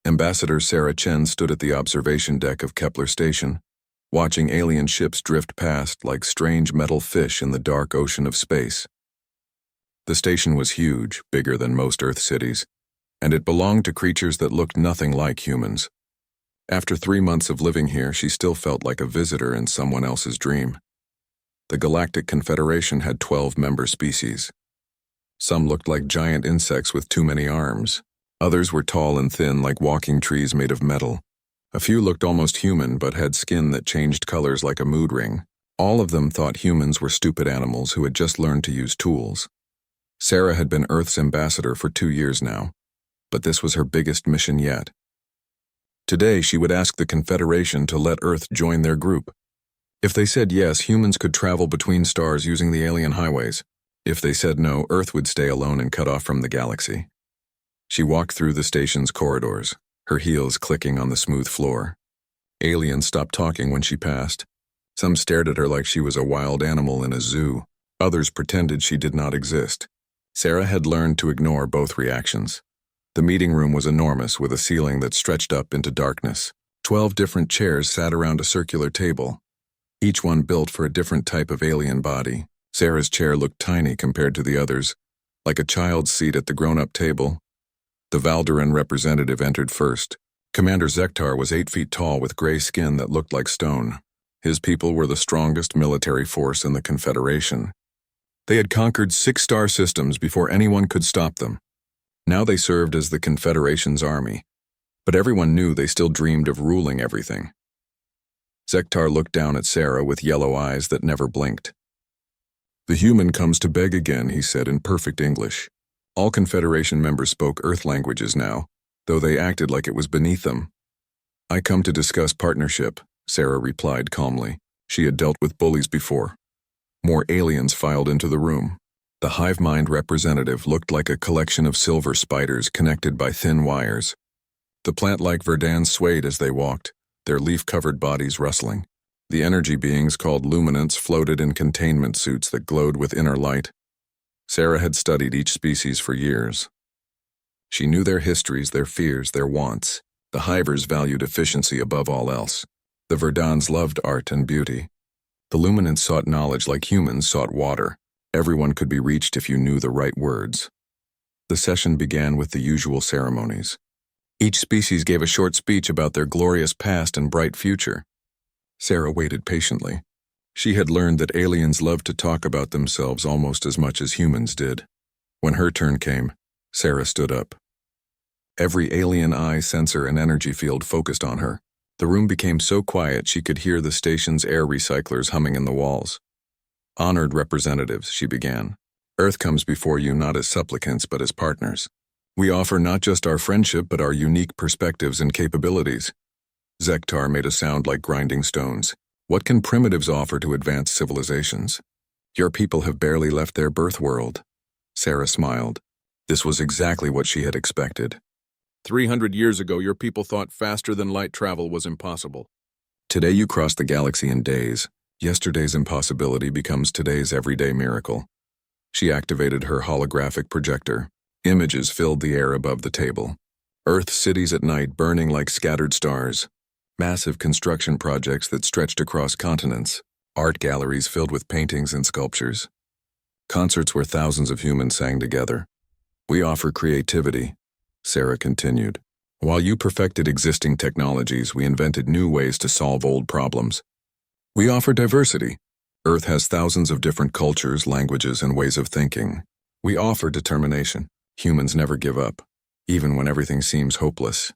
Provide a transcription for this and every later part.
Ambassador Sarah Chen stood at the observation deck of Kepler Station, watching alien ships drift past like strange metal fish in the dark ocean of space. The station was huge, bigger than most Earth cities, and it belonged to creatures that looked nothing like humans. After 3 months of living here, she still felt like a visitor in someone else's dream. The Galactic Confederation had 12 member species. Some looked like giant insects with too many arms. Others were tall and thin like walking trees made of metal. A few looked almost human but had skin that changed colors like a mood ring. All of them thought humans were stupid animals who had just learned to use tools. Sarah had been Earth's ambassador for 2 years now, but this was her biggest mission yet. Today she would ask the Confederation to let Earth join their group. If they said yes, humans could travel between stars using the alien highways. If they said no, Earth would stay alone and cut off from the galaxy. She walked through the station's corridors, her heels clicking on the smooth floor. Aliens stopped talking when she passed. Some stared at her like she was a wild animal in a zoo. Others pretended she did not exist. Sarah had learned to ignore both reactions. The meeting room was enormous, with a ceiling that stretched up into darkness. 12 different chairs sat around a circular table, each one built for a different type of alien body. Sarah's chair looked tiny compared to the others, like a child's seat at the grown-up table. The Valderan representative entered first. Commander Zektar was 8 feet tall with gray skin that looked like stone. His people were the strongest military force in the Confederation. They had conquered 6 star systems before anyone could stop them. Now they served as the Confederation's army, but everyone knew they still dreamed of ruling everything. Zektar looked down at Sarah with yellow eyes that never blinked. "The human comes to beg again," he said in perfect English. All Confederation members spoke Earth languages now, though they acted like it was beneath them. "I come to discuss partnership," Sarah replied calmly. She had dealt with bullies before. More aliens filed into the room. The hive mind representative looked like a collection of silver spiders connected by thin wires. The plant-like Verdans swayed as they walked, their leaf-covered bodies rustling. The energy beings called luminants floated in containment suits that glowed with inner light. Sarah had studied each species for years. She knew their histories, their fears, their wants. The hivers valued efficiency above all else. The Verdans loved art and beauty. The luminants sought knowledge like humans sought water. Everyone could be reached if you knew the right words. The session began with the usual ceremonies. Each species gave a short speech about their glorious past and bright future. Sarah waited patiently. She had learned that aliens loved to talk about themselves almost as much as humans did. When her turn came, Sarah stood up. Every alien eye, sensor, and energy field focused on her. The room became so quiet she could hear the station's air recyclers humming in the walls. "Honored representatives," she began. "Earth comes before you not as supplicants but as partners. We offer not just our friendship but our unique perspectives and capabilities." Zektar made a sound like grinding stones. "What can primitives offer to advanced civilizations? Your people have barely left their birth world." Sarah smiled. This was exactly what she had expected. 300 years ago, your people thought faster-than-light travel was impossible. Today you cross the galaxy in days. Yesterday's impossibility becomes today's everyday miracle. She activated her holographic projector. Images filled the air above the table. Earth cities at night burning like scattered stars. Massive construction projects that stretched across continents. Art galleries filled with paintings and sculptures. Concerts where thousands of humans sang together. "We offer creativity," Sarah continued. "While you perfected existing technologies, we invented new ways to solve old problems. We offer diversity. Earth has thousands of different cultures, languages, and ways of thinking. We offer determination. Humans never give up, even when everything seems hopeless."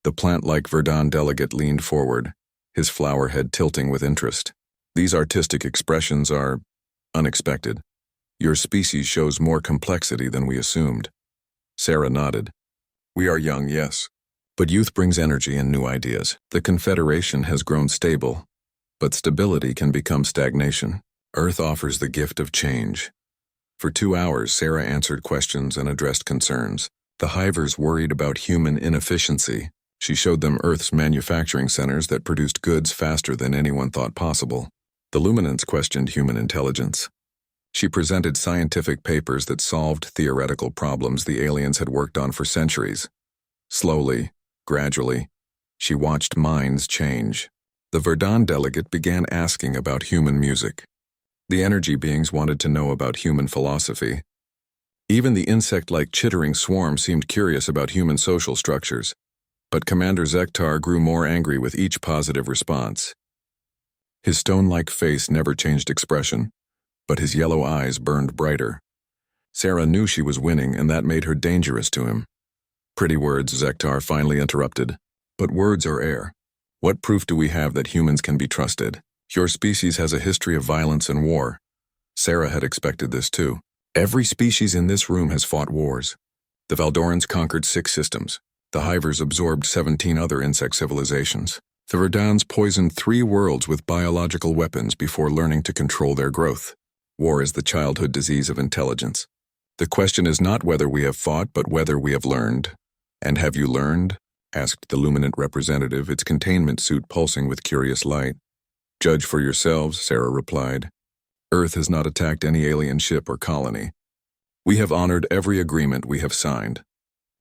The plant-like Verdan delegate leaned forward, his flower head tilting with interest. "These artistic expressions are unexpected. Your species shows more complexity than we assumed." Sarah nodded. "We are young, yes, but youth brings energy and new ideas. The Confederation has grown stable, but stability can become stagnation. Earth offers the gift of change." For 2 hours, Sarah answered questions and addressed concerns. The hivers worried about human inefficiency. She showed them Earth's manufacturing centers that produced goods faster than anyone thought possible. The luminants questioned human intelligence. She presented scientific papers that solved theoretical problems the aliens had worked on for centuries. Slowly, Gradually, she watched minds change. The Verdun delegate began asking about human music. The energy beings wanted to know about human philosophy. Even the insect-like chittering swarm seemed curious about human social structures. But Commander Zektar grew more angry with each positive response. His stone-like face never changed expression, but his yellow eyes burned brighter. Sarah knew she was winning, and that made her dangerous to him. Pretty words, Zektar finally interrupted. But words are air. What proof do we have that humans can be trusted? Your species has a history of violence and war. Sarah had expected this too. Every species in this room has fought wars. The Valdorans conquered 6 systems. The Hivers absorbed 17 other insect civilizations. The Verduns poisoned 3 worlds with biological weapons before learning to control their growth. War is the childhood disease of intelligence. The question is not whether we have fought, but whether we have learned. And have you learned? Asked the luminant representative, its containment suit pulsing with curious light. Judge for yourselves, Sarah replied. Earth has not attacked any alien ship or colony. We have honored every agreement we have signed.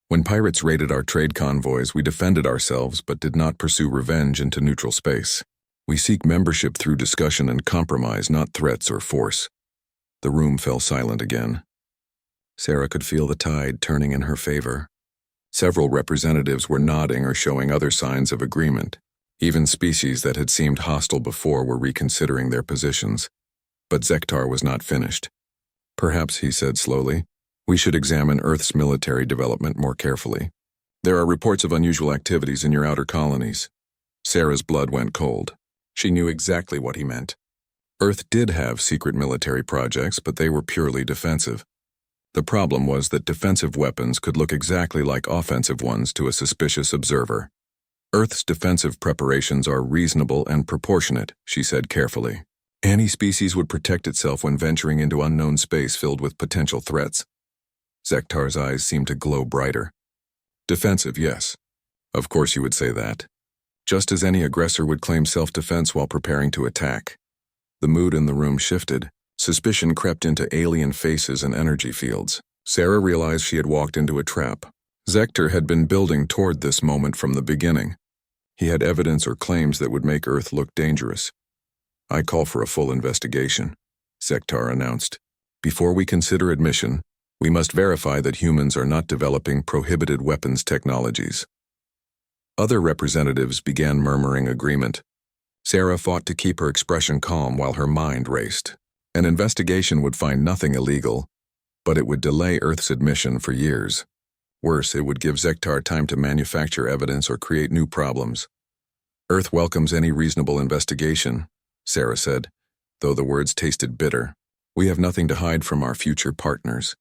When pirates raided our trade convoys, we defended ourselves but did not pursue revenge into neutral space. We seek membership through discussion and compromise, not threats or force. The room fell silent again. Sarah could feel the tide turning in her favor. Several representatives were nodding or showing other signs of agreement. Even species that had seemed hostile before were reconsidering their positions. But Zektar was not finished. Perhaps, he said slowly, we should examine Earth's military development more carefully. There are reports of unusual activities in your outer colonies. Sarah's blood went cold. She knew exactly what he meant. Earth did have secret military projects, but they were purely defensive. The problem was that defensive weapons could look exactly like offensive ones to a suspicious observer. Earth's defensive preparations are reasonable and proportionate, she said carefully. Any species would protect itself when venturing into unknown space filled with potential threats. Zektar's eyes seemed to glow brighter. Defensive, yes. Of course you would say that. Just as any aggressor would claim self-defense while preparing to attack. The mood in the room shifted. Suspicion crept into alien faces and energy fields. Sarah realized she had walked into a trap. Zektar had been building toward this moment from the beginning. He had evidence or claims that would make Earth look dangerous. I call for a full investigation, Zektar announced. Before we consider admission, we must verify that humans are not developing prohibited weapons technologies. Other representatives began murmuring agreement. Sarah fought to keep her expression calm while her mind raced. An investigation would find nothing illegal, but it would delay Earth's admission for years. Worse, it would give Zektar time to manufacture evidence or create new problems. Earth welcomes any reasonable investigation, Sarah said, though the words tasted bitter. We have nothing to hide from our future partners.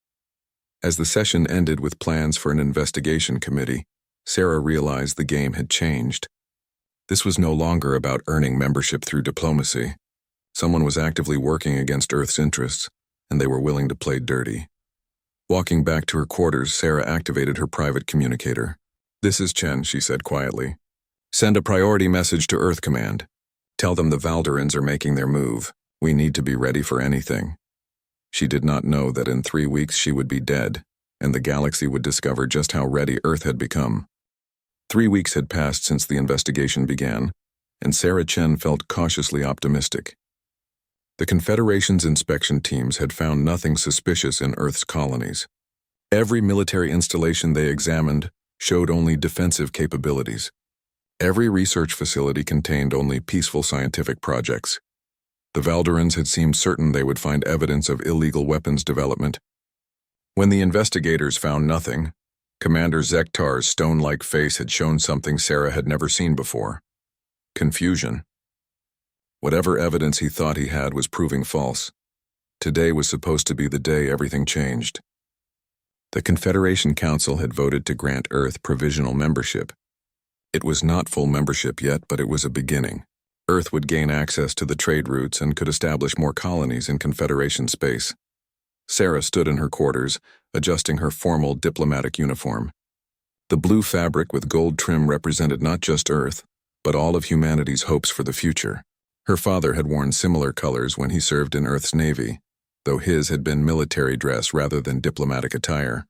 As the session ended with plans for an investigation committee, Sarah realized the game had changed. This was no longer about earning membership through diplomacy. Someone was actively working against Earth's interests, and they were willing to play dirty. Walking back to her quarters, Sarah activated her private communicator. This is Chen, she said quietly. Send a priority message to Earth Command. Tell them the Valdorans are making their move. We need to be ready for anything. She did not know that in 3 weeks she would be dead, and the galaxy would discover just how ready Earth had become. 3 weeks had passed since the investigation began, and Sarah Chen felt cautiously optimistic. The Confederation's inspection teams had found nothing suspicious in Earth's colonies. Every military installation they examined showed only defensive capabilities. Every research facility contained only peaceful scientific projects. The Valdorans had seemed certain they would find evidence of illegal weapons development. When the investigators found nothing, Commander Zektar's stone-like face had shown something Sarah had never seen before. Confusion. Whatever evidence he thought he had was proving false. Today was supposed to be the day everything changed. The Confederation Council had voted to grant Earth provisional membership. It was not full membership yet, but it was a beginning. Earth would gain access to the trade routes and could establish more colonies in Confederation space. Sarah stood in her quarters, adjusting her formal diplomatic uniform. The blue fabric with gold trim represented not just Earth, but all of humanity's hopes for the future. Her father had worn similar colors when he served in Earth's Navy, though his had been military dress rather than diplomatic attire.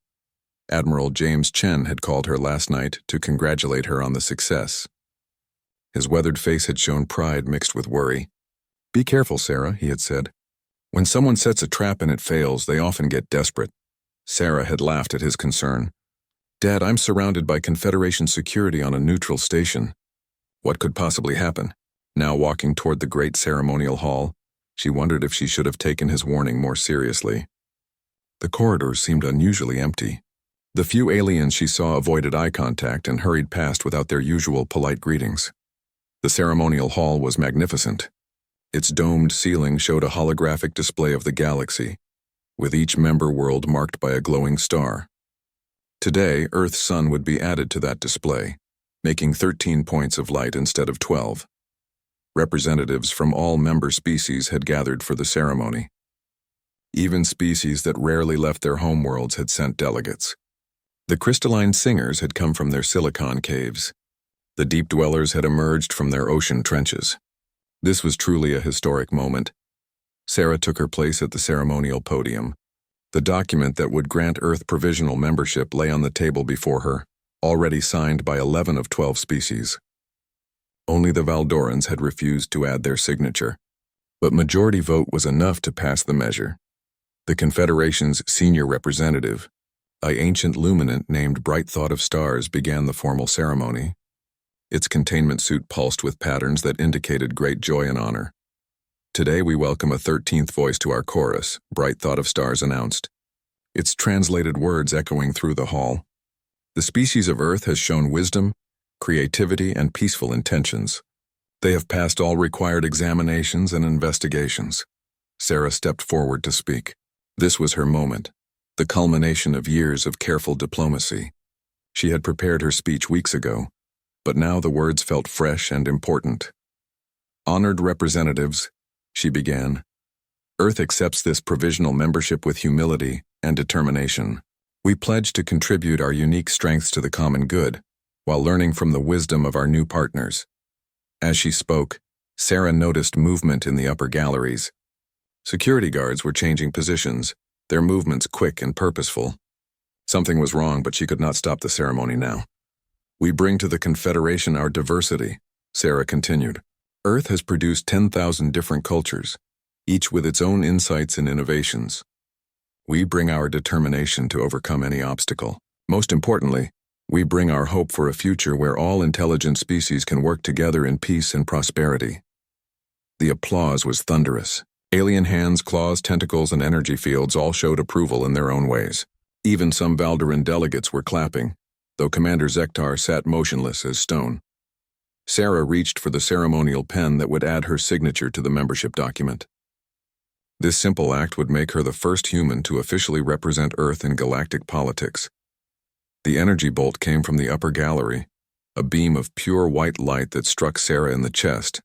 Admiral Chen had called her last night to congratulate her on the success. His weathered face had shown pride mixed with worry. "Be careful, Sarah," he had said. "When someone sets a trap and it fails, they often get desperate." Sarah had laughed at his concern. "Dad, I'm surrounded by Confederation security on a neutral station. What could possibly happen?" Now walking toward the great ceremonial hall, she wondered if she should have taken his warning more seriously. The corridors seemed unusually empty. The few aliens she saw avoided eye contact and hurried past without their usual polite greetings. The ceremonial hall was magnificent. Its domed ceiling showed a holographic display of the galaxy, with each member world marked by a glowing star. Today, Earth's sun would be added to that display, making 13 points of light instead of 12. Representatives from all member species had gathered for the ceremony. Even species that rarely left their homeworlds had sent delegates. The crystalline singers had come from their silicon caves. The deep dwellers had emerged from their ocean trenches. This was truly a historic moment. Sarah took her place at the ceremonial podium. The document that would grant Earth provisional membership lay on the table before her, already signed by 11 of 12 species. Only the Valdorans had refused to add their signature, but majority vote was enough to pass the measure. The Confederation's senior representative, an ancient luminant named Bright Thought of Stars, began the formal ceremony. Its containment suit pulsed with patterns that indicated great joy and honor. "Today we welcome a 13th voice to our chorus," Bright Thought of Stars announced, its translated words echoing through the hall. "The species of Earth has shown wisdom, creativity, and peaceful intentions. They have passed all required examinations and investigations." Sarah stepped forward to speak. This was her moment, the culmination of years of careful diplomacy. She had prepared her speech weeks ago, but now the words felt fresh and important. "Honored representatives," she began, "Earth accepts this provisional membership with humility and determination. We pledge to contribute our unique strengths to the common good, while learning from the wisdom of our new partners." As she spoke, Sarah noticed movement in the upper galleries. Security guards were changing positions, their movements quick and purposeful. Something was wrong, but she could not stop the ceremony now. "We bring to the Confederation our diversity," Sarah continued. "Earth has produced 10,000 different cultures, each with its own insights and innovations. We bring our determination to overcome any obstacle. Most importantly, we bring our hope for a future where all intelligent species can work together in peace and prosperity." The applause was thunderous. Alien hands, claws, tentacles, and energy fields all showed approval in their own ways. Even some Valdoran delegates were clapping, though Commander Zektar sat motionless as stone. Sarah reached for the ceremonial pen that would add her signature to the membership document. This simple act would make her the first human to officially represent Earth in galactic politics. The energy bolt came from the upper gallery, a beam of pure white light that struck Sarah in the chest.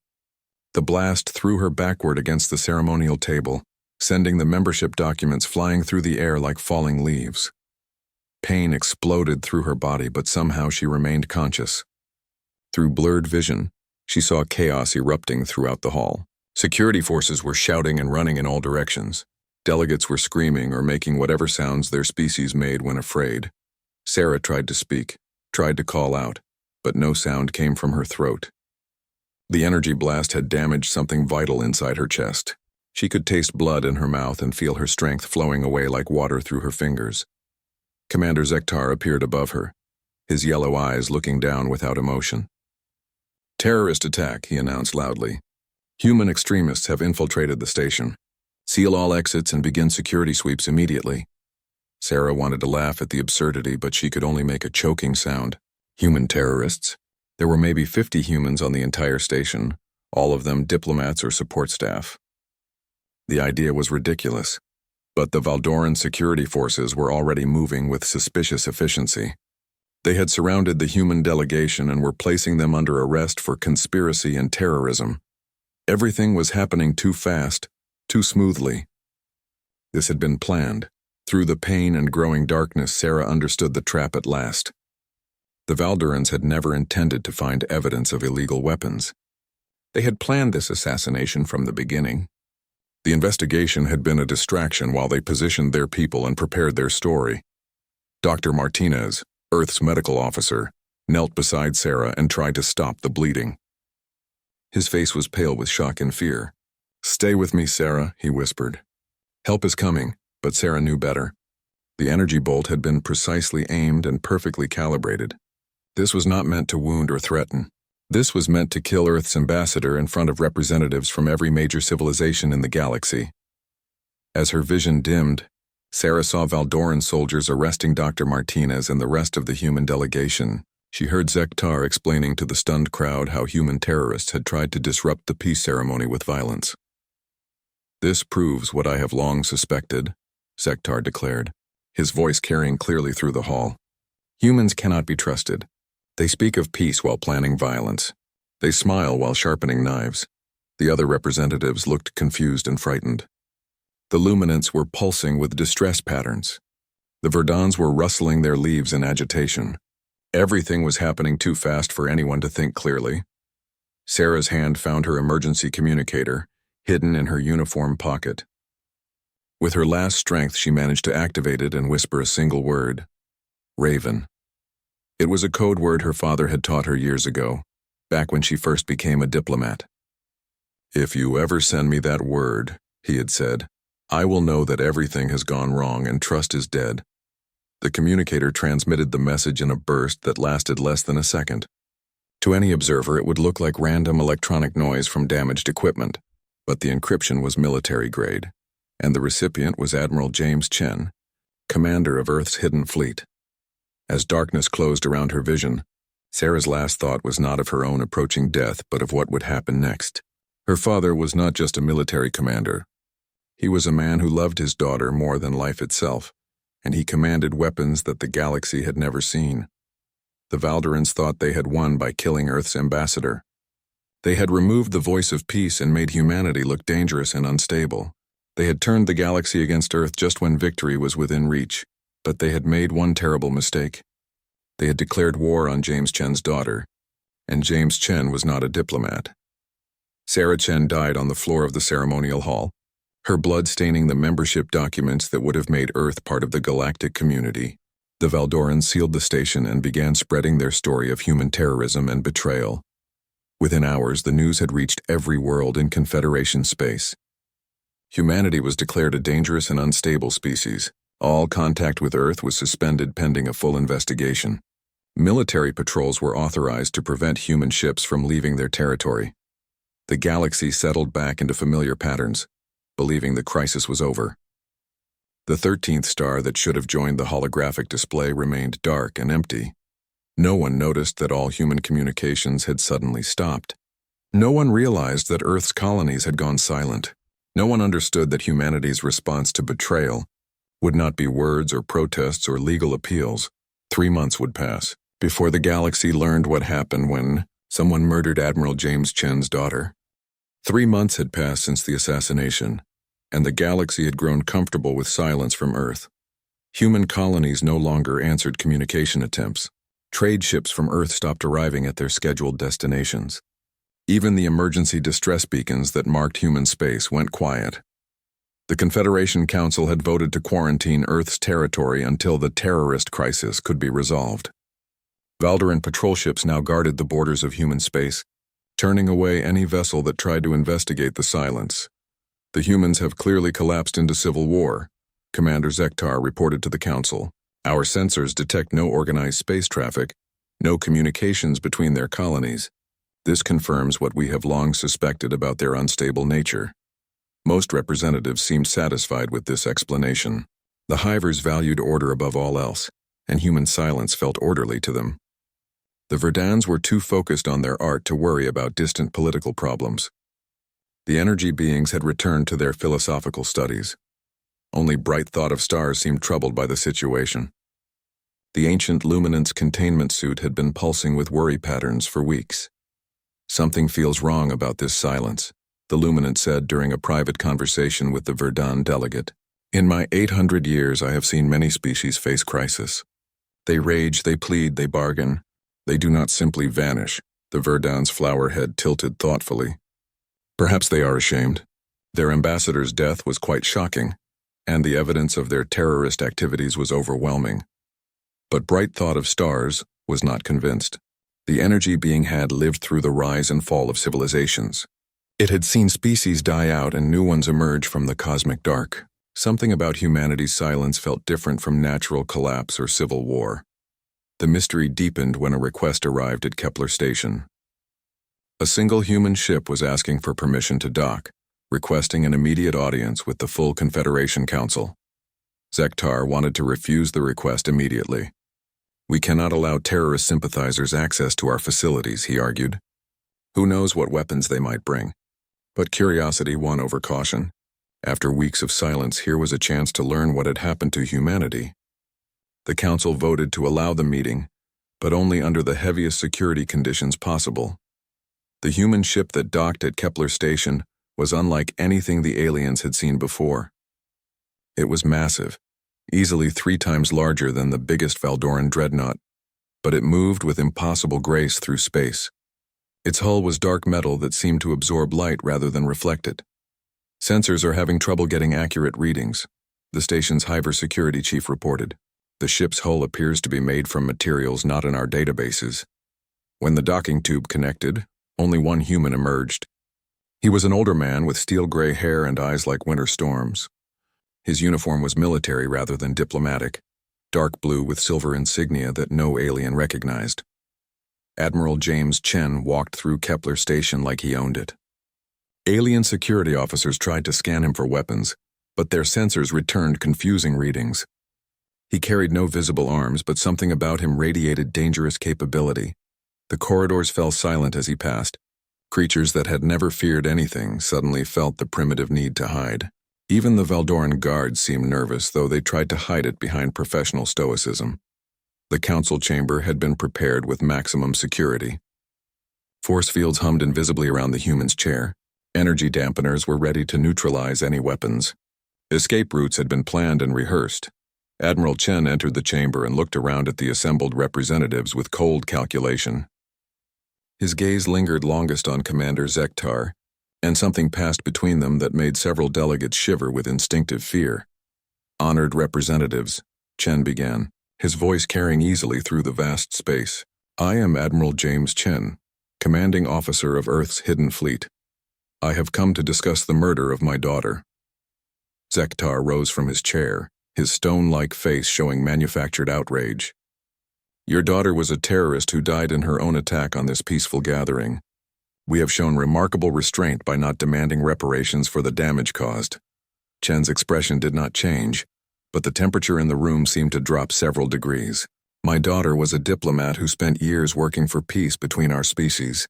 The blast threw her backward against the ceremonial table, sending the membership documents flying through the air like falling leaves. Pain exploded through her body, but somehow she remained conscious. Through blurred vision, she saw chaos erupting throughout the hall. Security forces were shouting and running in all directions. Delegates were screaming or making whatever sounds their species made when afraid. Sarah tried to speak, tried to call out, but no sound came from her throat. The energy blast had damaged something vital inside her chest. She could taste blood in her mouth and feel her strength flowing away like water through her fingers. Commander Zektar appeared above her, his yellow eyes looking down without emotion. "Terrorist attack," he announced loudly. "Human extremists have infiltrated the station. Seal all exits and begin security sweeps immediately." Sarah wanted to laugh at the absurdity, but she could only make a choking sound. Human terrorists? There were maybe 50 humans on the entire station, all of them diplomats or support staff. The idea was ridiculous, but the Valdoran security forces were already moving with suspicious efficiency. They had surrounded the human delegation and were placing them under arrest for conspiracy and terrorism. Everything was happening too fast, too smoothly. This had been planned. Through the pain and growing darkness, Sarah understood the trap at last. The Valdorans had never intended to find evidence of illegal weapons. They had planned this assassination from the beginning. The investigation had been a distraction while they positioned their people and prepared their story. Dr. Martinez, Earth's medical officer, knelt beside Sarah and tried to stop the bleeding. His face was pale with shock and fear. "Stay with me, Sarah," he whispered. "Help is coming," but Sarah knew better. The energy bolt had been precisely aimed and perfectly calibrated. This was not meant to wound or threaten. This was meant to kill Earth's ambassador in front of representatives from every major civilization in the galaxy. As her vision dimmed, Sarah saw Valdoran soldiers arresting Dr. Martinez and the rest of the human delegation. She heard Zektar explaining to the stunned crowd how human terrorists had tried to disrupt the peace ceremony with violence. "This proves what I have long suspected," Zektar declared, his voice carrying clearly through the hall. "Humans cannot be trusted. They speak of peace while planning violence. They smile while sharpening knives." The other representatives looked confused and frightened. The luminants were pulsing with distress patterns. The Verdans were rustling their leaves in agitation. Everything was happening too fast for anyone to think clearly. Sarah's hand found her emergency communicator, hidden in her uniform pocket. With her last strength, she managed to activate it and whisper a single word: "Raven." It was a code word her father had taught her years ago, back when she first became a diplomat. "If you ever send me that word," he had said, "I will know that everything has gone wrong and trust is dead." The communicator transmitted the message in a burst that lasted less than a second. To any observer, it would look like random electronic noise from damaged equipment, but the encryption was military grade, and the recipient was Admiral Chen, commander of Earth's hidden fleet. As darkness closed around her vision, Sarah's last thought was not of her own approaching death, but of what would happen next. Her father was not just a military commander. He was a man who loved his daughter more than life itself, and he commanded weapons that the galaxy had never seen. The Valdorans thought they had won by killing Earth's ambassador. They had removed the voice of peace and made humanity look dangerous and unstable. They had turned the galaxy against Earth just when victory was within reach, but they had made one terrible mistake. They had declared war on James Chen's daughter, and James Chen was not a diplomat. Sarah Chen died on the floor of the ceremonial hall, her blood staining the membership documents that would have made Earth part of the galactic community. The Valdorans sealed the station and began spreading their story of human terrorism and betrayal. Within hours, the news had reached every world in Confederation space. Humanity was declared a dangerous and unstable species. All contact with Earth was suspended pending a full investigation. Military patrols were authorized to prevent human ships from leaving their territory. The galaxy settled back into familiar patterns, believing the crisis was over. The 13th star that should have joined the holographic display remained dark and empty. No one noticed that all human communications had suddenly stopped. No one realized that Earth's colonies had gone silent. No one understood that humanity's response to betrayal would not be words or protests or legal appeals. 3 months would pass before the galaxy learned what happened when someone murdered Admiral James Chen's daughter. 3 months had passed since the assassination, and the galaxy had grown comfortable with silence from Earth. Human colonies no longer answered communication attempts. Trade ships from Earth stopped arriving at their scheduled destinations. Even the emergency distress beacons that marked human space went quiet. The Confederation Council had voted to quarantine Earth's territory until the terrorist crisis could be resolved. Valdoran patrol ships now guarded the borders of human space, turning away any vessel that tried to investigate the silence. "The humans have clearly collapsed into civil war," Commander Zektar reported to the Council. "Our sensors detect no organized space traffic, no communications between their colonies. This confirms what we have long suspected about their unstable nature." Most representatives seemed satisfied with this explanation. The Hivers valued order above all else, and human silence felt orderly to them. The Verdans were too focused on their art to worry about distant political problems. The energy beings had returned to their philosophical studies. Only Bright Thought of Stars seemed troubled by the situation. The ancient luminance containment suit had been pulsing with worry patterns for weeks. "Something feels wrong about this silence," the luminant said during a private conversation with the Verdan delegate. "In my 800 years, I have seen many species face crisis. They rage, they plead, they bargain. They do not simply vanish." The Verdan's flower head tilted thoughtfully. "Perhaps they are ashamed. Their ambassador's death was quite shocking, and the evidence of their terrorist activities was overwhelming. But Bright thought of stars, was not convinced. The energy being had lived through the rise and fall of civilizations. It had seen species die out and new ones emerge from the cosmic dark. Something about humanity's silence felt different from natural collapse or civil war. The mystery deepened when a request arrived at Kepler Station. A single human ship was asking for permission to dock, requesting an immediate audience with the full Confederation Council. Zektar wanted to refuse the request immediately. "We cannot allow terrorist sympathizers access to our facilities," he argued. Who knows what weapons they might bring? But curiosity won over caution. After weeks of silence, here was a chance to learn what had happened to humanity. The council voted to allow the meeting, but only under the heaviest security conditions possible. The human ship that docked at Kepler Station was unlike anything the aliens had seen before. It was massive, easily 3 times larger than the biggest Valdoran dreadnought, but it moved with impossible grace through space. Its hull was dark metal that seemed to absorb light rather than reflect it. "Sensors are having trouble getting accurate readings," the station's Hyver security chief reported. "The ship's hull appears to be made from materials not in our databases." When the docking tube connected, only one human emerged. He was an older man with steel-gray hair and eyes like winter storms. His uniform was military rather than diplomatic, dark blue with silver insignia that no alien recognized. Admiral James Chen walked through Kepler Station like he owned it. Alien security officers tried to scan him for weapons, but their sensors returned confusing readings. He carried no visible arms, but something about him radiated dangerous capability. The corridors fell silent as he passed. Creatures that had never feared anything suddenly felt the primitive need to hide. Even the Valdoran guards seemed nervous, though they tried to hide it behind professional stoicism. The council chamber had been prepared with maximum security. Force fields hummed invisibly around the human's chair. Energy dampeners were ready to neutralize any weapons. Escape routes had been planned and rehearsed. Admiral Chen entered the chamber and looked around at the assembled representatives with cold calculation. His gaze lingered longest on Commander Zektar, and something passed between them that made several delegates shiver with instinctive fear. "Honored representatives," Chen began, his voice carrying easily through the vast space. "I am Admiral James Chen, commanding officer of Earth's Hidden Fleet. I have come to discuss the murder of my daughter." Zektar rose from his chair, his stone-like face showing manufactured outrage. "Your daughter was a terrorist who died in her own attack on this peaceful gathering. We have shown remarkable restraint by not demanding reparations for the damage caused." Chen's expression did not change, but the temperature in the room seemed to drop several degrees. "My daughter was a diplomat who spent years working for peace between our species.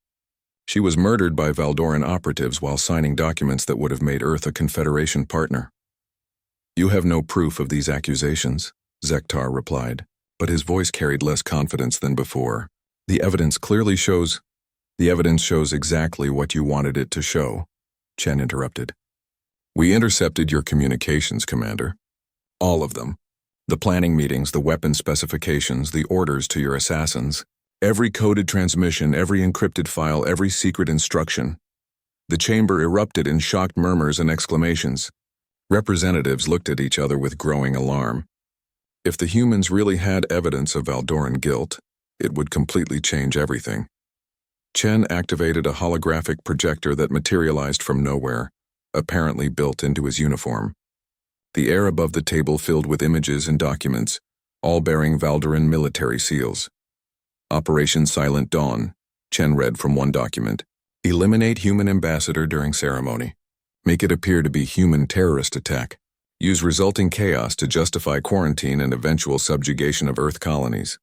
She was murdered by Valdoran operatives while signing documents that would have made Earth a Confederation partner." "You have no proof of these accusations," Zektar replied, but his voice carried less confidence than before. The evidence shows exactly what you wanted it to show," Chen interrupted. "We intercepted your communications, Commander. All of them. The planning meetings, the weapon specifications, the orders to your assassins. Every coded transmission, every encrypted file, every secret instruction." The chamber erupted in shocked murmurs and exclamations. Representatives looked at each other with growing alarm. If the humans really had evidence of Valdoran guilt, it would completely change everything. Chen activated a holographic projector that materialized from nowhere, apparently built into his uniform. The air above the table filled with images and documents, all bearing Valdoran military seals. "Operation Silent Dawn," Chen read from one document. "Eliminate human ambassador during ceremony. Make it appear to be human terrorist attack. Use resulting chaos to justify quarantine and eventual subjugation of Earth colonies."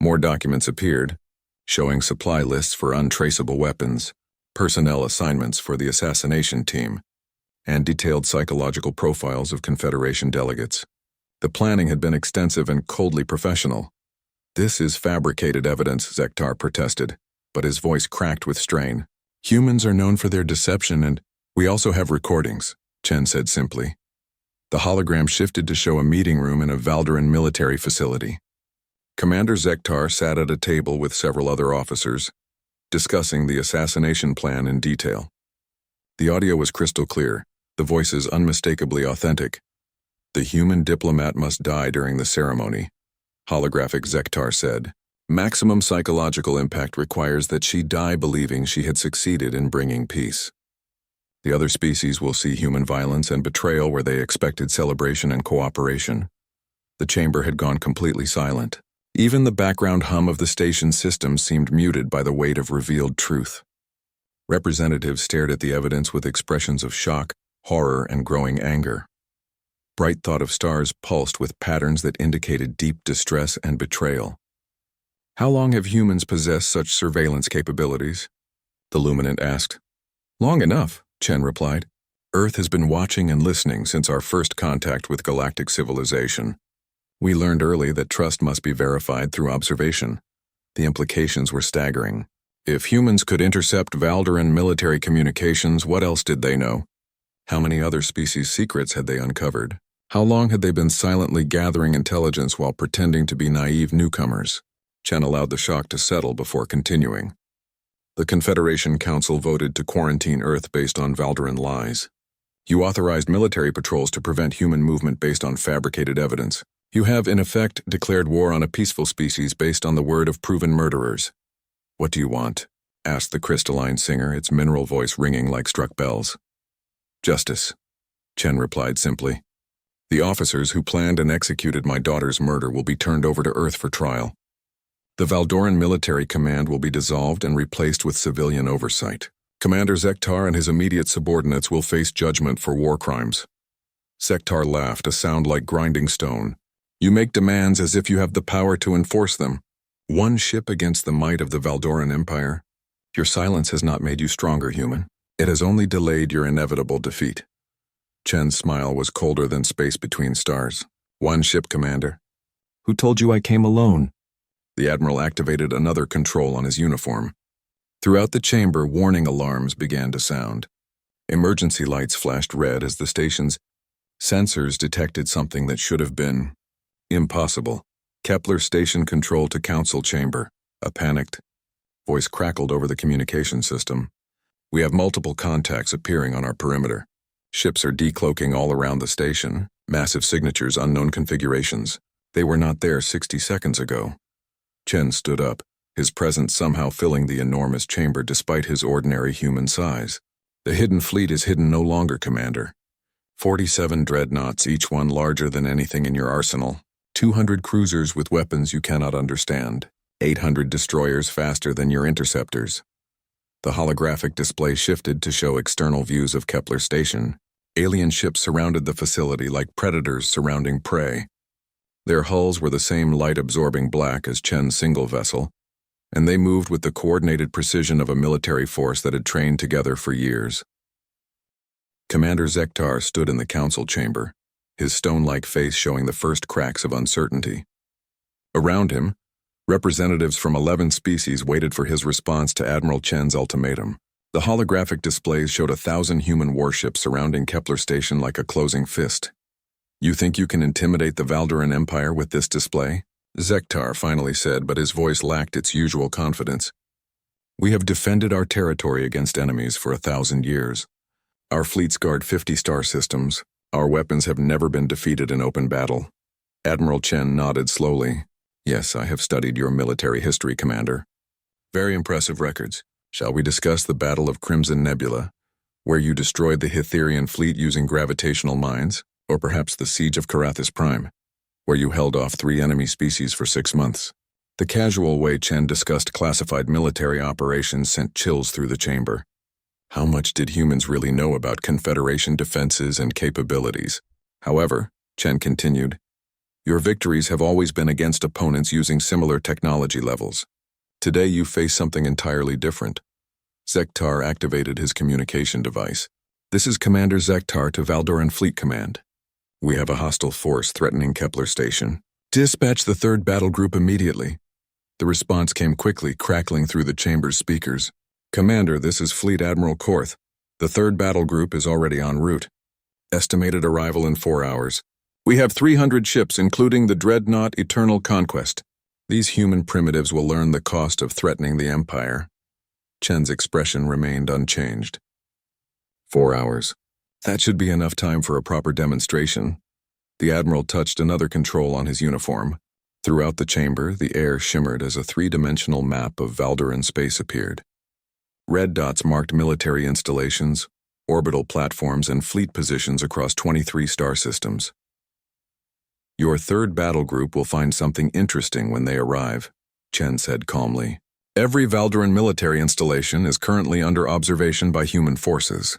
More documents appeared, showing supply lists for untraceable weapons, personnel assignments for the assassination team, and detailed psychological profiles of Confederation delegates. The planning had been extensive and coldly professional. "This is fabricated evidence," Zektar protested, but his voice cracked with strain. "Humans are known for their deception, and we also have recordings," Chen said simply. The hologram shifted to show a meeting room in a Valdoran military facility. Commander Zektar sat at a table with several other officers, discussing the assassination plan in detail. The audio was crystal clear, the voices unmistakably authentic. "The human diplomat must die during the ceremony. Holographic Zektar said. Maximum psychological impact requires that she die believing she had succeeded in bringing peace. The other species will see human violence and betrayal where they expected celebration and cooperation. The chamber had gone completely silent. Even the background hum of the station system seemed muted by the weight of revealed truth. Representatives stared at the evidence with expressions of shock, horror, and growing anger. Bright thought of stars pulsed with patterns that indicated deep distress and betrayal. How long have humans possessed such surveillance capabilities? The Luminant asked. Long enough, Chen replied. Earth has been watching and listening since our first contact with galactic civilization. We learned early that trust must be verified through observation. The implications were staggering. If humans could intercept Valdoran military communications, what else did they know? How many other species' secrets had they uncovered? How long had they been silently gathering intelligence while pretending to be naive newcomers? Chen allowed the shock to settle before continuing. The Confederation Council voted to quarantine Earth based on Valdoran lies. You authorized military patrols to prevent human movement based on fabricated evidence. You have, in effect, declared war on a peaceful species based on the word of proven murderers. What do you want? Asked the crystalline singer, its mineral voice ringing like struck bells. Justice, Chen replied simply. The officers who planned and executed my daughter's murder will be turned over to Earth for trial. The Valdoran military command will be dissolved and replaced with civilian oversight. Commander Zektar and his immediate subordinates will face judgment for war crimes. Zektar laughed, a sound like grinding stone. You make demands as if you have the power to enforce them. One ship against the might of the Valdoran Empire. Your silence has not made you stronger, human. It has only delayed your inevitable defeat. Chen's smile was colder than space between stars. One ship, Commander. Who told you I came alone? The Admiral activated another control on his uniform. Throughout the chamber, warning alarms began to sound. Emergency lights flashed red as the station's sensors detected something that should have been impossible. Kepler station control to council chamber. A panicked voice crackled over the communication system. We have multiple contacts appearing on our perimeter. Ships are decloaking all around the station. Massive signatures, unknown configurations. They were not there 60 seconds ago. Chen stood up, his presence somehow filling the enormous chamber despite his ordinary human size. The hidden fleet is hidden no longer, Commander. 47 dreadnoughts, each one larger than anything in your arsenal. 200 cruisers with weapons you cannot understand. 800 destroyers faster than your interceptors. The holographic display shifted to show external views of Kepler Station. Alien ships surrounded the facility like predators surrounding prey. Their hulls were the same light-absorbing black as Chen's single vessel, and they moved with the coordinated precision of a military force that had trained together for years. Commander Zektar stood in the council chamber, his stone-like face showing the first cracks of uncertainty. Around him, representatives from 11 species waited for his response to Admiral Chen's ultimatum. The holographic displays showed 1,000 human warships surrounding Kepler Station like a closing fist. You think you can intimidate the Valdoran Empire with this display? Zektar finally said, but his voice lacked its usual confidence. We have defended our territory against enemies for 1,000 years. Our fleets guard 50 star systems. Our weapons have never been defeated in open battle. Admiral Chen nodded slowly. Yes, I have studied your military history, Commander. Very impressive records. Shall we discuss the Battle of Crimson Nebula, where you destroyed the Hytherian fleet using gravitational mines? Or perhaps the Siege of Carathis Prime, where you held off 3 enemy species for 6 months. The casual way Chen discussed classified military operations sent chills through the chamber. How much did humans really know about Confederation defenses and capabilities? However, Chen continued, your victories have always been against opponents using similar technology levels. Today you face something entirely different. Zektar activated his communication device. This is Commander Zektar to Valdoran Fleet Command. We have a hostile force threatening Kepler Station. Dispatch the 3rd Battle Group immediately. The response came quickly, crackling through the chamber's speakers. Commander, this is Fleet Admiral Korth. The 3rd Battle Group is already en route. Estimated arrival in 4 hours. We have 300 ships, including the dreadnought Eternal Conquest. These human primitives will learn the cost of threatening the Empire. Chen's expression remained unchanged. 4 hours. That should be enough time for a proper demonstration. The Admiral touched another control on his uniform. Throughout the chamber, the air shimmered as a three-dimensional map of Valdoran space appeared. Red dots marked military installations, orbital platforms, and fleet positions across 23 star systems. Your third battle group will find something interesting when they arrive, Chen said calmly. Every Valdoran military installation is currently under observation by human forces.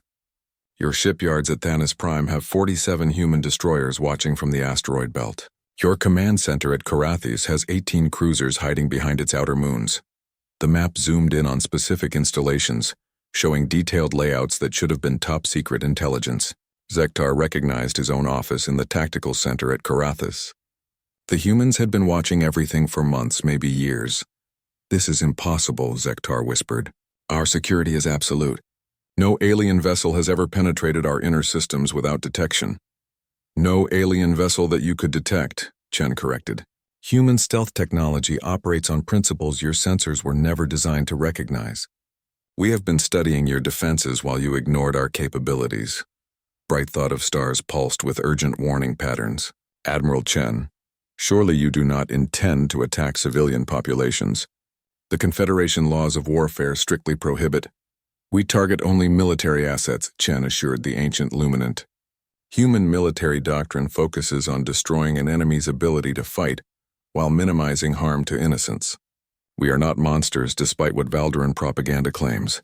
Your shipyards at Thanos Prime have 47 human destroyers watching from the asteroid belt. Your command center at Karathis has 18 cruisers hiding behind its outer moons. The map zoomed in on specific installations, showing detailed layouts that should have been top-secret intelligence. Zektar recognized his own office in the tactical center at Karathis. The humans had been watching everything for months, maybe years. This is impossible, Zektar whispered. Our security is absolute. No alien vessel has ever penetrated our inner systems without detection. No alien vessel that you could detect, Chen corrected. Human stealth technology operates on principles your sensors were never designed to recognize. We have been studying your defenses while you ignored our capabilities. Bright thought of stars pulsed with urgent warning patterns. Admiral Chen, surely you do not intend to attack civilian populations. The Confederation laws of warfare strictly prohibit. We target only military assets, Chen assured the ancient Luminant. Human military doctrine focuses on destroying an enemy's ability to fight, while minimizing harm to innocents. We are not monsters, despite what Valdoran propaganda claims.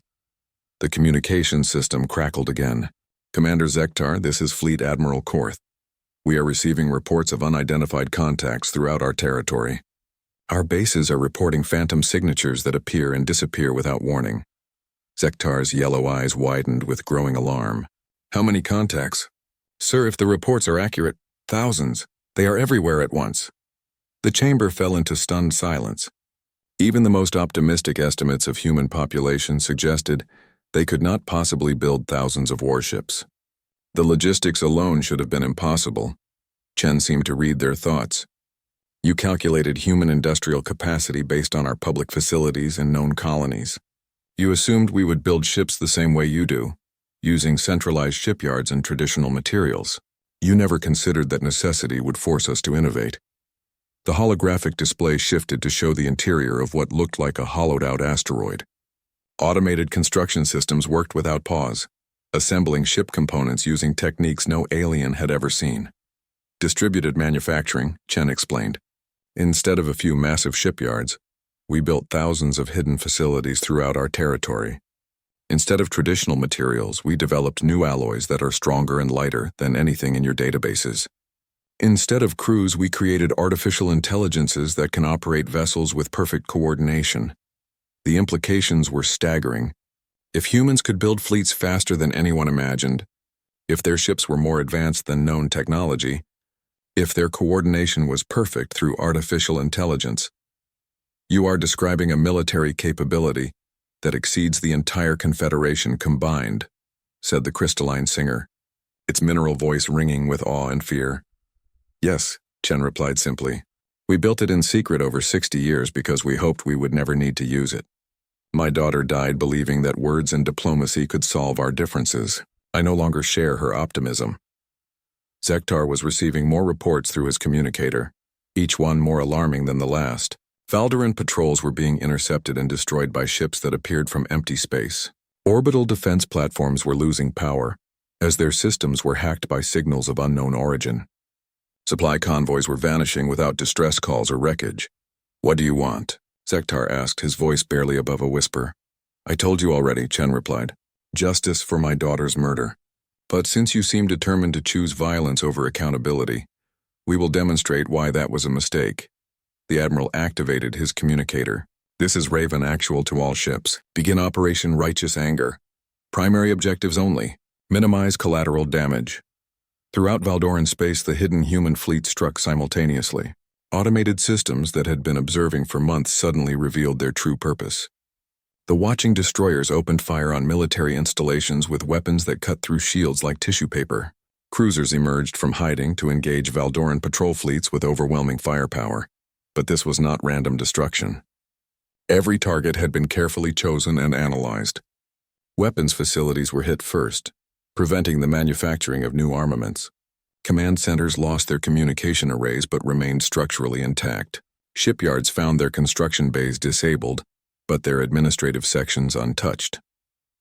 The communication system crackled again. Commander Zektar, this is Fleet Admiral Korth. We are receiving reports of unidentified contacts throughout our territory. Our bases are reporting phantom signatures that appear and disappear without warning. Zektar's yellow eyes widened with growing alarm. How many contacts? Sir, if the reports are accurate, thousands. They are everywhere at once. The chamber fell into stunned silence. Even the most optimistic estimates of human population suggested they could not possibly build thousands of warships. The logistics alone should have been impossible. Chen seemed to read their thoughts. You calculated human industrial capacity based on our public facilities and known colonies. You assumed we would build ships the same way you do, using centralized shipyards and traditional materials. You never considered that necessity would force us to innovate. The holographic display shifted to show the interior of what looked like a hollowed-out asteroid. Automated construction systems worked without pause, assembling ship components using techniques no alien had ever seen. Distributed manufacturing, Chen explained. Instead of a few massive shipyards, we built thousands of hidden facilities throughout our territory. Instead of traditional materials, we developed new alloys that are stronger and lighter than anything in your databases. Instead of crews, we created artificial intelligences that can operate vessels with perfect coordination. The implications were staggering. If humans could build fleets faster than anyone imagined, if their ships were more advanced than known technology, if their coordination was perfect through artificial intelligence, you are describing a military capability that exceeds the entire Confederation combined, said the crystalline singer, its mineral voice ringing with awe and fear. Yes, Chen replied simply. We built it in secret over 60 years because we hoped we would never need to use it. My daughter died believing that words and diplomacy could solve our differences. I no longer share her optimism. Zektar was receiving more reports through his communicator, each one more alarming than the last. Valdoran patrols were being intercepted and destroyed by ships that appeared from empty space. Orbital defense platforms were losing power, as their systems were hacked by signals of unknown origin. Supply convoys were vanishing without distress calls or wreckage. What do you want? Zektar asked, his voice barely above a whisper. I told you already, Chen replied. Justice for my daughter's murder. But since you seem determined to choose violence over accountability, we will demonstrate why that was a mistake. The Admiral activated his communicator. This is Raven Actual to all ships. Begin Operation Righteous Anger. Primary objectives only. Minimize collateral damage. Throughout Valdoran space, the hidden human fleet struck simultaneously. Automated systems that had been observing for months suddenly revealed their true purpose. The watching destroyers opened fire on military installations with weapons that cut through shields like tissue paper. Cruisers emerged from hiding to engage Valdoran patrol fleets with overwhelming firepower. But this was not random destruction. Every target had been carefully chosen and analyzed. Weapons facilities were hit first, preventing the manufacturing of new armaments. Command centers lost their communication arrays but remained structurally intact. Shipyards found their construction bays disabled, but their administrative sections untouched.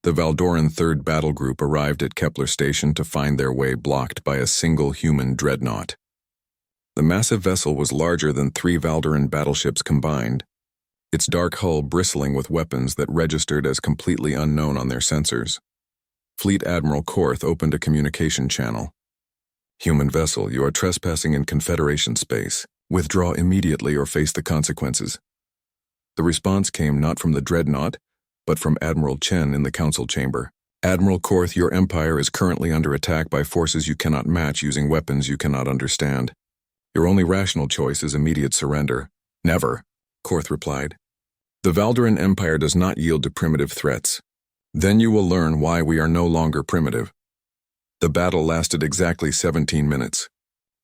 The Valdoran 3rd Battle Group arrived at Kepler Station to find their way blocked by a single human dreadnought. The massive vessel was larger than 3 Valdoran battleships combined, its dark hull bristling with weapons that registered as completely unknown on their sensors. Fleet Admiral Korth opened a communication channel. "Human vessel, you are trespassing in Confederation space. Withdraw immediately or face the consequences." The response came not from the dreadnought, but from Admiral Chen in the council chamber. "Admiral Korth, your empire is currently under attack by forces you cannot match using weapons you cannot understand. Your only rational choice is immediate surrender." "Never," Korth replied. "The Valdoran Empire does not yield to primitive threats. Then you will learn why we are no longer primitive." The battle lasted exactly 17 minutes.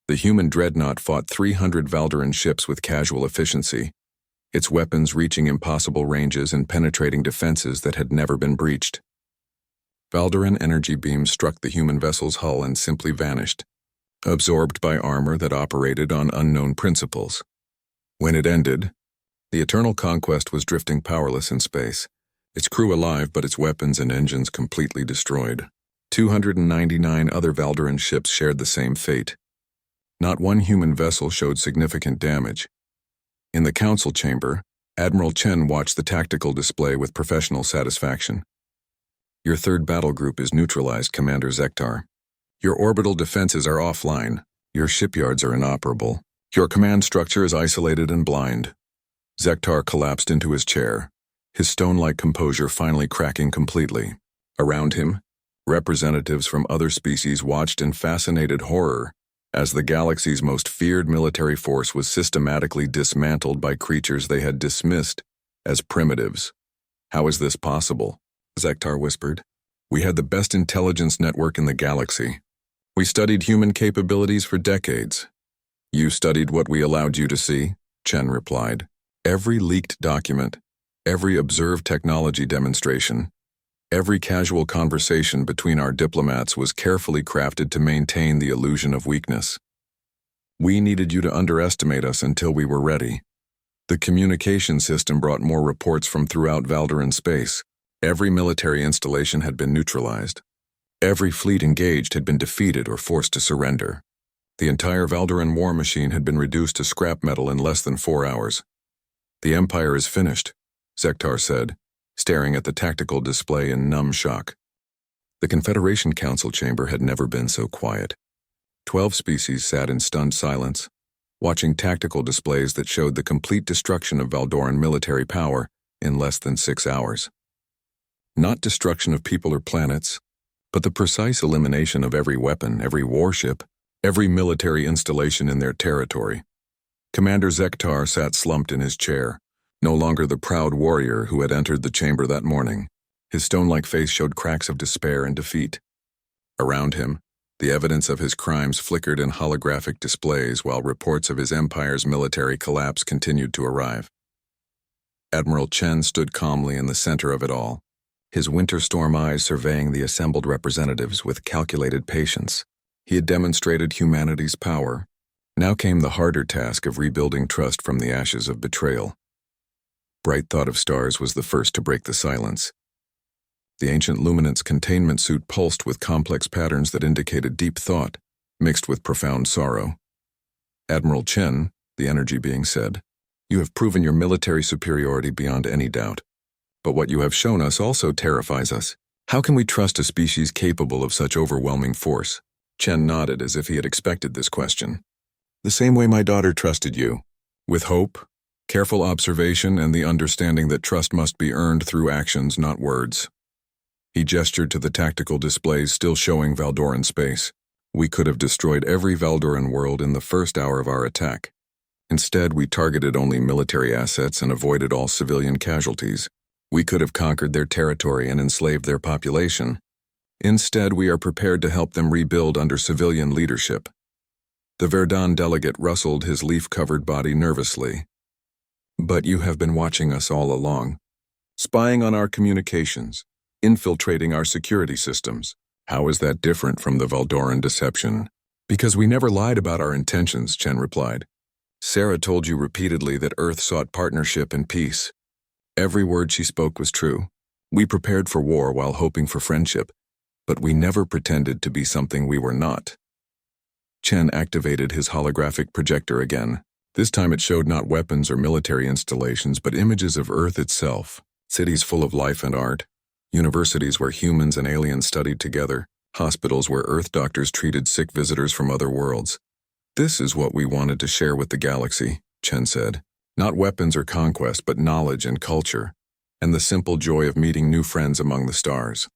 The human dreadnought fought 300 Valdoran ships with casual efficiency, its weapons reaching impossible ranges and penetrating defenses that had never been breached. Valdoran energy beams struck the human vessel's hull and simply vanished, absorbed by armor that operated on unknown principles. When it ended, the Eternal Conquest was drifting powerless in space, its crew alive but its weapons and engines completely destroyed. 299 other Valdoran ships shared the same fate. Not one human vessel showed significant damage. In the council chamber, Admiral Chen watched the tactical display with professional satisfaction. "Your 3rd battle group is neutralized, Commander Zektar. Your orbital defenses are offline. Your shipyards are inoperable. Your command structure is isolated and blind." Zektar collapsed into his chair, his stone-like composure finally cracking completely. Around him, representatives from other species watched in fascinated horror as the galaxy's most feared military force was systematically dismantled by creatures they had dismissed as primitives. "How is this possible?" Zektar whispered. "We had the best intelligence network in the galaxy. We studied human capabilities for decades." "You studied what we allowed you to see?" Chen replied. "Every leaked document, every observed technology demonstration, every casual conversation between our diplomats was carefully crafted to maintain the illusion of weakness. We needed you to underestimate us until we were ready. The communication system brought more reports from throughout Valdoran space. Every military installation had been neutralized. Every fleet engaged had been defeated or forced to surrender. The entire Valdoran war machine had been reduced to scrap metal in less than 4 hours. "The Empire is finished," Zektar said, staring at the tactical display in numb shock. The Confederation Council chamber had never been so quiet. 12 species sat in stunned silence, watching tactical displays that showed the complete destruction of Valdoran military power in less than 6 hours. Not destruction of people or planets, but the precise elimination of every weapon, every warship, every military installation in their territory. Commander Zektar sat slumped in his chair, no longer the proud warrior who had entered the chamber that morning. His stone-like face showed cracks of despair and defeat. Around him, the evidence of his crimes flickered in holographic displays while reports of his empire's military collapse continued to arrive. Admiral Chen stood calmly in the center of it all, his winter storm eyes surveying the assembled representatives with calculated patience. He had demonstrated humanity's power. Now came the harder task of rebuilding trust from the ashes of betrayal. Bright Thought of Stars was the first to break the silence. The ancient luminance containment suit pulsed with complex patterns that indicated deep thought, mixed with profound sorrow. "Admiral Chen," the energy being said, "you have proven your military superiority beyond any doubt. But what you have shown us also terrifies us. How can we trust a species capable of such overwhelming force?" Chen nodded as if he had expected this question. "The same way my daughter trusted you, with hope, careful observation, and the understanding that trust must be earned through actions, not words." He gestured to the tactical displays still showing Valdoran space. "We could have destroyed every Valdoran world in the first hour of our attack. Instead, we targeted only military assets and avoided all civilian casualties. We could have conquered their territory and enslaved their population. Instead, we are prepared to help them rebuild under civilian leadership." The Verdun delegate rustled his leaf-covered body nervously. "But you have been watching us all along, spying on our communications, infiltrating our security systems. How is that different from the Valdoran deception?" "Because we never lied about our intentions," Chen replied. Sarah told you repeatedly that Earth sought partnership and peace. Every word she spoke was true. We prepared for war while hoping for friendship, but we never pretended to be something we were not. Chen activated his holographic projector again. This time it showed not weapons or military installations, but images of Earth itself, cities full of life and art, universities where humans and aliens studied together, hospitals where Earth doctors treated sick visitors from other worlds. This is what we wanted to share with the galaxy, Chen said. Not weapons or conquest, but knowledge and culture, and the simple joy of meeting new friends among the stars.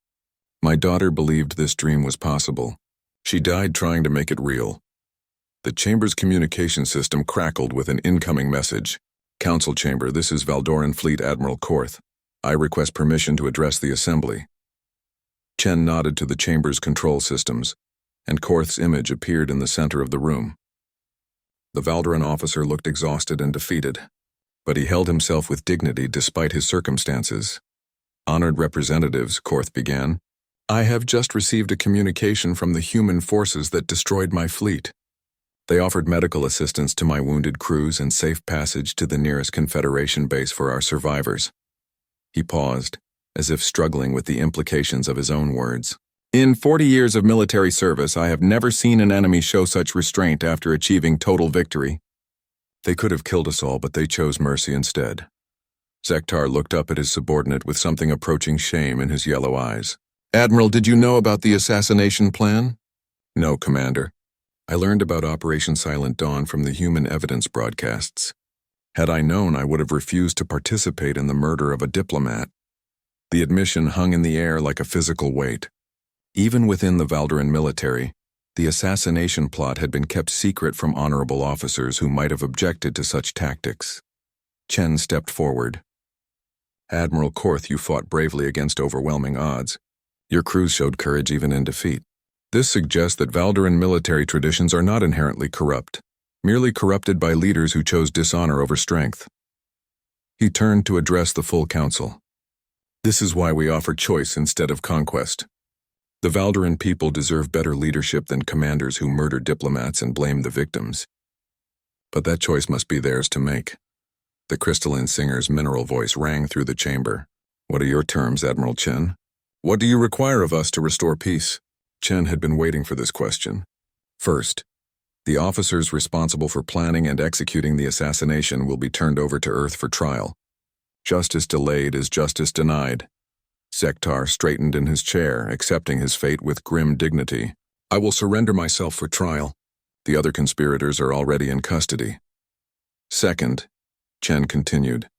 My daughter believed this dream was possible. She died trying to make it real. The chamber's communication system crackled with an incoming message. Council Chamber, this is Valdoran Fleet Admiral Korth. I request permission to address the assembly. Chen nodded to the chamber's control systems, and Korth's image appeared in the center of the room. The Valdoran officer looked exhausted and defeated, but he held himself with dignity despite his circumstances. Honored representatives, Korth began. I have just received a communication from the human forces that destroyed my fleet. They offered medical assistance to my wounded crews and safe passage to the nearest Confederation base for our survivors. He paused, as if struggling with the implications of his own words. In 40 years of military service, I have never seen an enemy show such restraint after achieving total victory. They could have killed us all, but they chose mercy instead. Zektar looked up at his subordinate with something approaching shame in his yellow eyes. Admiral, did you know about the assassination plan? No, Commander. I learned about Operation Silent Dawn from the human evidence broadcasts. Had I known, I would have refused to participate in the murder of a diplomat. The admission hung in the air like a physical weight. Even within the Valdoran military, the assassination plot had been kept secret from honorable officers who might have objected to such tactics. Chen stepped forward. Admiral Korth, you fought bravely against overwhelming odds. Your crews showed courage even in defeat. This suggests that Valdoran military traditions are not inherently corrupt, merely corrupted by leaders who chose dishonor over strength. He turned to address the full council. This is why we offer choice instead of conquest. The Valdoran people deserve better leadership than commanders who murder diplomats and blame the victims. But that choice must be theirs to make. The crystalline singer's mineral voice rang through the chamber. What are your terms, Admiral Chen? What do you require of us to restore peace? Chen had been waiting for this question. First, the officers responsible for planning and executing the assassination will be turned over to Earth for trial. Justice delayed is justice denied. Zektar straightened in his chair, accepting his fate with grim dignity. I will surrender myself for trial. The other conspirators are already in custody. Second, Chen continued,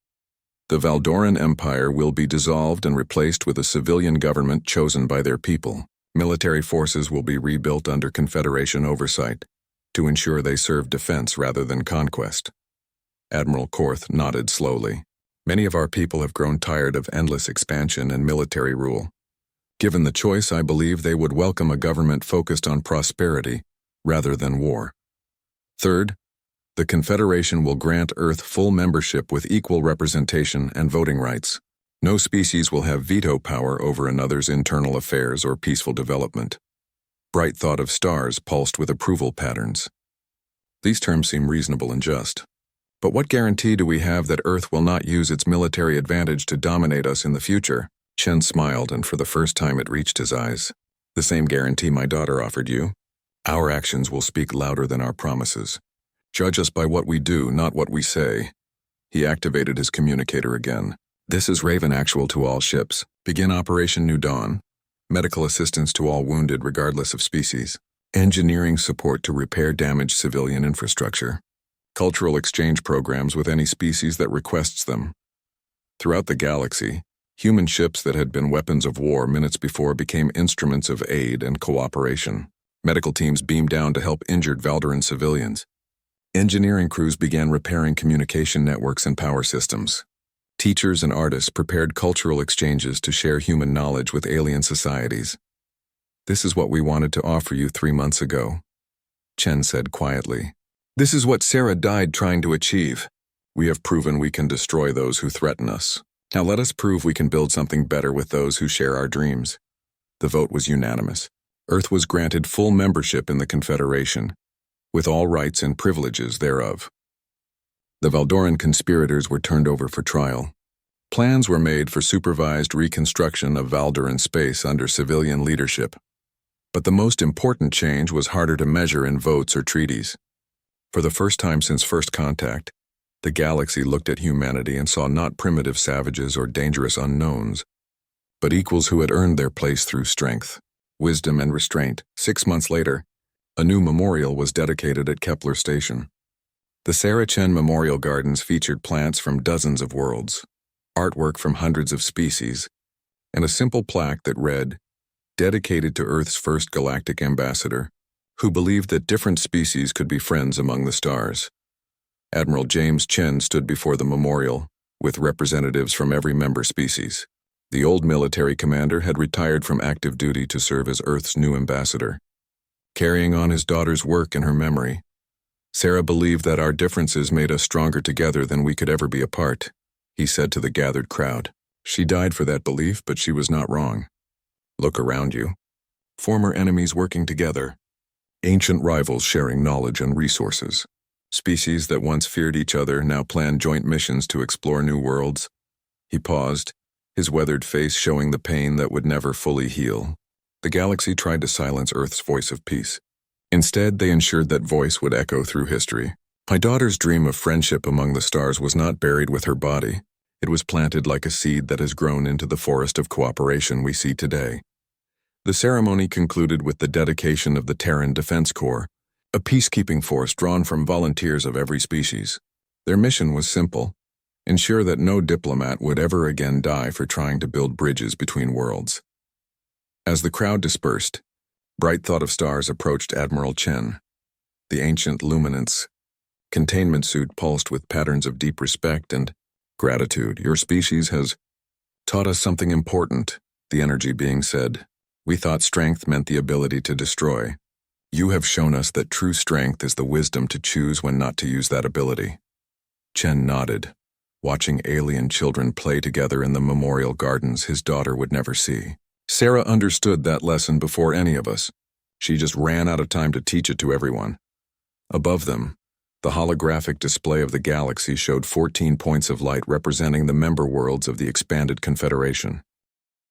the Valdoran Empire will be dissolved and replaced with a civilian government chosen by their people. Military forces will be rebuilt under Confederation oversight to ensure they serve defense rather than conquest. Admiral Korth nodded slowly. Many of our people have grown tired of endless expansion and military rule. Given the choice, I believe they would welcome a government focused on prosperity rather than war. Third, the Confederation will grant Earth full membership with equal representation and voting rights. No species will have veto power over another's internal affairs or peaceful development. Bright thought of stars pulsed with approval patterns. These terms seem reasonable and just. But what guarantee do we have that Earth will not use its military advantage to dominate us in the future? Chen smiled, and for the first time it reached his eyes. The same guarantee my daughter offered you. Our actions will speak louder than our promises. Judge us by what we do, not what we say. He activated his communicator again. This is Raven Actual to all ships. Begin Operation New Dawn. Medical assistance to all wounded regardless of species. Engineering support to repair damaged civilian infrastructure. Cultural exchange programs with any species that requests them. Throughout the galaxy, human ships that had been weapons of war minutes before became instruments of aid and cooperation. Medical teams beamed down to help injured Valdoran civilians. Engineering crews began repairing communication networks and power systems. Teachers and artists prepared cultural exchanges to share human knowledge with alien societies. This is what we wanted to offer you 3 months ago, Chen said quietly. This is what Sarah died trying to achieve. We have proven we can destroy those who threaten us. Now let us prove we can build something better with those who share our dreams. The vote was unanimous. Earth was granted full membership in the Confederation, with all rights and privileges thereof. The Valdoran conspirators were turned over for trial. Plans were made for supervised reconstruction of Valdoran space under civilian leadership. But the most important change was harder to measure in votes or treaties. For the first time since first contact, the galaxy looked at humanity and saw not primitive savages or dangerous unknowns, but equals who had earned their place through strength, wisdom, and restraint. 6 months later, a new memorial was dedicated at Kepler Station. The Sarah Chen Memorial Gardens featured plants from dozens of worlds, artwork from hundreds of species, and a simple plaque that read, "Dedicated to Earth's first galactic ambassador, who believed that different species could be friends among the stars." Admiral James Chen stood before the memorial, with representatives from every member species. The old military commander had retired from active duty to serve as Earth's new ambassador. Carrying on his daughter's work in her memory, Sarah believed that our differences made us stronger together than we could ever be apart, he said to the gathered crowd. She died for that belief, but she was not wrong. Look around you. Former enemies working together. Ancient rivals sharing knowledge and resources. Species that once feared each other now plan joint missions to explore new worlds. He paused, his weathered face showing the pain that would never fully heal. The galaxy tried to silence Earth's voice of peace. Instead, they ensured that voice would echo through history. My daughter's dream of friendship among the stars was not buried with her body. It was planted like a seed that has grown into the forest of cooperation we see today. The ceremony concluded with the dedication of the Terran Defense Corps, a peacekeeping force drawn from volunteers of every species. Their mission was simple: ensure that no diplomat would ever again die for trying to build bridges between worlds. As the crowd dispersed, Bright Thought of Stars approached Admiral Chen. The ancient luminance containment suit pulsed with patterns of deep respect and gratitude. "Your species has taught us something important," the energy being said. "We thought strength meant the ability to destroy. You have shown us that true strength is the wisdom to choose when not to use that ability." Chen nodded, watching alien children play together in the memorial gardens his daughter would never see. Sarah understood that lesson before any of us. She just ran out of time to teach it to everyone. Above them, the holographic display of the galaxy showed 14 points of light representing the member worlds of the expanded Confederation.